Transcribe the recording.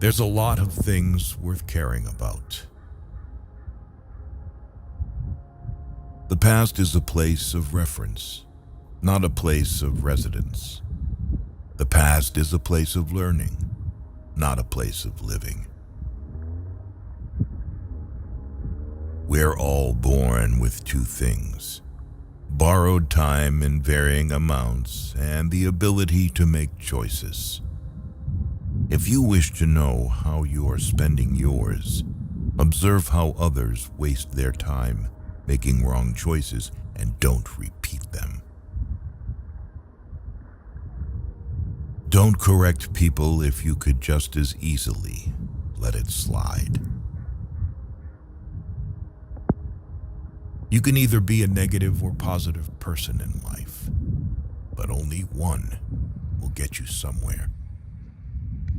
There's a lot of things worth caring about. The past is a place of reference, not a place of residence. The past is a place of learning, not a place of living. We're all born with two things: borrowed time in varying amounts and the ability to make choices. If you wish to know how you are spending yours, observe how others waste their time making wrong choices and don't repeat them. Don't correct people if you could just as easily let it slide. You can either be a negative or positive person in life, but only one will get you somewhere.